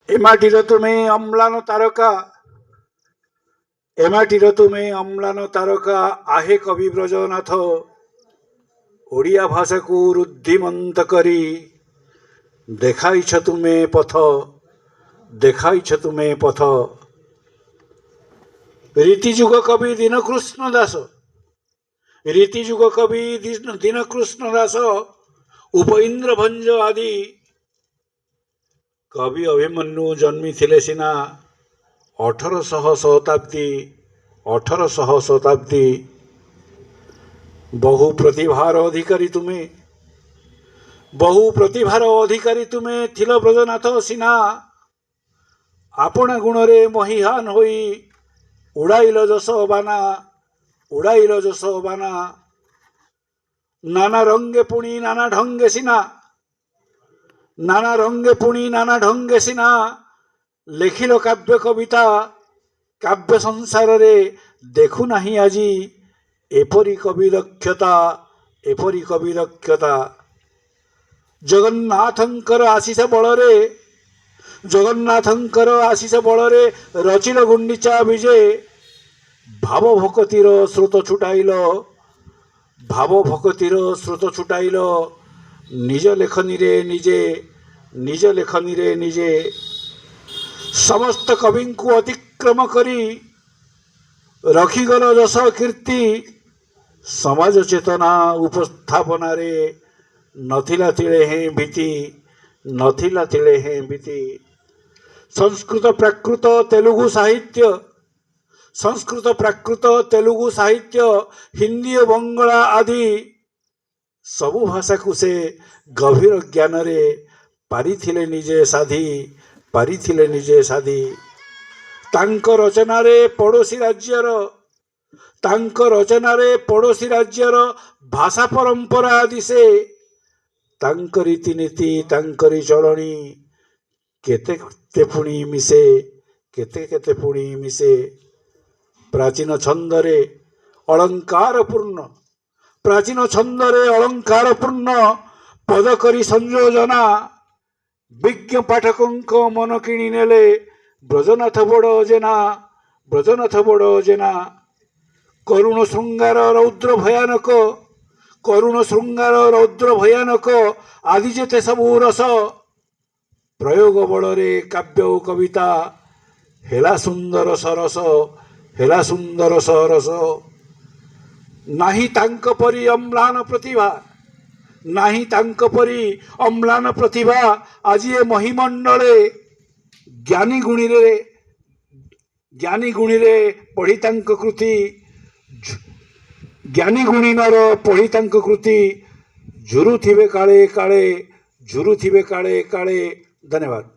ଏ ମାଟିର ତୁମେ ଅମ୍ଳାନ ତାରକା, ଏ ମାଟିର ତୁମେ ଅମ୍ଳାନ ତାରକା, ଆହେ କବି ବ୍ରଜନାଥ। ଓଡ଼ିଆ ଭାଷାକୁ ରୁଦ୍ଧିମନ୍ତ କରି ଦେखाଇଛ ତୁମେ ପଥ, ଦେखाଇଛ ତୁମେ ପଥ। ରୀତିଯୁଗ କବି ଦୀନକୃଷ୍ଣ ଦାସ, ରୀତିଯୁଗ କବି ଦୀନକୃଷ୍ଣ ଦାସ, ଉପଇନ୍ଦ୍ର ଭଞ୍ଜ ଆଦି କବି ଅଭିମନ୍ୟୁ ଜନ୍ମିଥିଲେ ସିନା 1800 ଶତାବ୍ଦୀ, 1800 ଶତାବ୍ଦୀ। ବହୁ ପ୍ରତିଭାର ଅଧିକାରୀ ତୁମେ, ବହୁ ପ୍ରତିଭାର ଅଧିକାରୀ ତୁମେ ଥିଲ ବ୍ରଜନାଥ ସିନା। ଆପଣା ଗୁଣରେ ମହିହାନ ହୋଇ ଉଡ଼ାଇଲ ଯଶ ବାନା, ଉଡ଼ାଇଲ ଯଶ ବାନା। ନାନା ରଙ୍ଗେ ପୁଣି ନାନା ଢଙ୍ଗେ ସିନା, ନାନା ରଙ୍ଗେ ପୁଣି ନାନା ଢଙ୍ଗେ ସିନା ଲେଖିଲ କାବ୍ୟ କବିତା। କାବ୍ୟ ସଂସାରରେ ଦେଖୁନାହିଁ ଆଜି ଏପରି କବି ଦକ୍ଷତା, ଏପରି କବି ଦକ୍ଷତା। ଜଗନ୍ନାଥଙ୍କର ଆଶିଷ ବଳରେ, ଜଗନ୍ନାଥଙ୍କର ଆଶିଷ ବଳରେ ରଚିଲ ଗୁଣ୍ଡିଚା ବିଜେ। ଭାବ ଭକତିର ସ୍ରୋତ ଛୁଟାଇଲ, ଭାବ ଭକତିର ସ୍ରୋତ ଛୁଟାଇଲ ନିଜ ଲେଖନୀରେ ନିଜେ, ନିଜ ଲେଖନୀରେ ନିଜେ। ସମସ୍ତ କବିଙ୍କୁ ଅତିକ୍ରମ କରି ରଖିଗଲ ଯଶ କୀର୍ତ୍ତି। ସମାଜ ଚେତନା ଉପସ୍ଥାପନାରେ ନଥିଲା ତିଳେ ହେଁ ଭୀତି, ନଥିଲା ତିଳେ ହେଁ ଭୀତି। ସଂସ୍କୃତ ପ୍ରାକୃତ ତେଲୁଗୁ ସାହିତ୍ୟ, ସଂସ୍କୃତ ପ୍ରାକୃତ ତେଲୁଗୁ ସାହିତ୍ୟ, ହିନ୍ଦୀ ଓ ବଙ୍ଗଳା ଆଦି ସବୁ ଭାଷାକୁ ସେ ଗଭୀର ଜ୍ଞାନରେ ପାରିଥିଲେ ନିଜେ ସାଧି, ପାରିଥିଲେ ନିଜେ ସାଧି। ତାଙ୍କ ରଚନାରେ ପଡ଼ୋଶୀ ରାଜ୍ୟର, ତାଙ୍କ ରଚନାରେ ପଡ଼ୋଶୀ ରାଜ୍ୟର ଭାଷା ପରମ୍ପରା ଦିଶେ। ତାଙ୍କ ରୀତିନୀତି ତାଙ୍କରି ଚଳଣି କେତେ କେତେ ପୁଣି ମିଶେ, କେତେ କେତେ ପୁଣି ମିଶେ। ପ୍ରାଚୀନ ଛନ୍ଦରେ ଅଳଙ୍କାର ପୂର୍ଣ୍ଣ, ପ୍ରାଚୀନ ଛନ୍ଦରେ ଅଳଙ୍କାର ପୂର୍ଣ୍ଣ ପଦ କରି ସଂଯୋଜନା। ବିଜ୍ଞ ପାଠକଙ୍କ ମନ କିଣି ନେଲେ ବ୍ରଜନାଥ ବଡ଼ ଜେନା, ବ୍ରଜନାଥ ବଡ଼ ଜେନା। କରୁଣ ଶୃଙ୍ଗାର ରୌଦ୍ର ଭୟାନକ, କରୁଣ ଶୃଙ୍ଗାର ରୌଦ୍ର ଭୟାନକ ଆଦି ଯେତେ ସବୁ ରସ। ପ୍ରୟୋଗ ବଳରେ କାବ୍ୟ ଓ କବିତା ହେଲା ସୁନ୍ଦର ସରସ, ହେଲା ସୁନ୍ଦର ସରସ। ନାହିଁ ତାଙ୍କ ପରି ଅମ୍ଳାନ ପ୍ରତିଭା, ନାହିଁ ତାଙ୍କ ପରି ଅମ୍ଳାନ ପ୍ରତିଭା ଆଜି ଏ ମହିମଣ୍ଡଳେ। ଜ୍ଞାନୀ ଗୁଣୀରେ, ଜ୍ଞାନୀ ଗୁଣୀରେ ପଢ଼ି ତାଙ୍କ କୃତି, ଜ୍ଞାନୀ ଗୁଣୀନର ପଢ଼ି ତାଙ୍କ କୃତି ଝୁରୁଥିବେ କାଳେ କାଳେ, ଝୁରୁଥିବେ କାଳେ କାଳେ। ଧନ୍ୟବାଦ।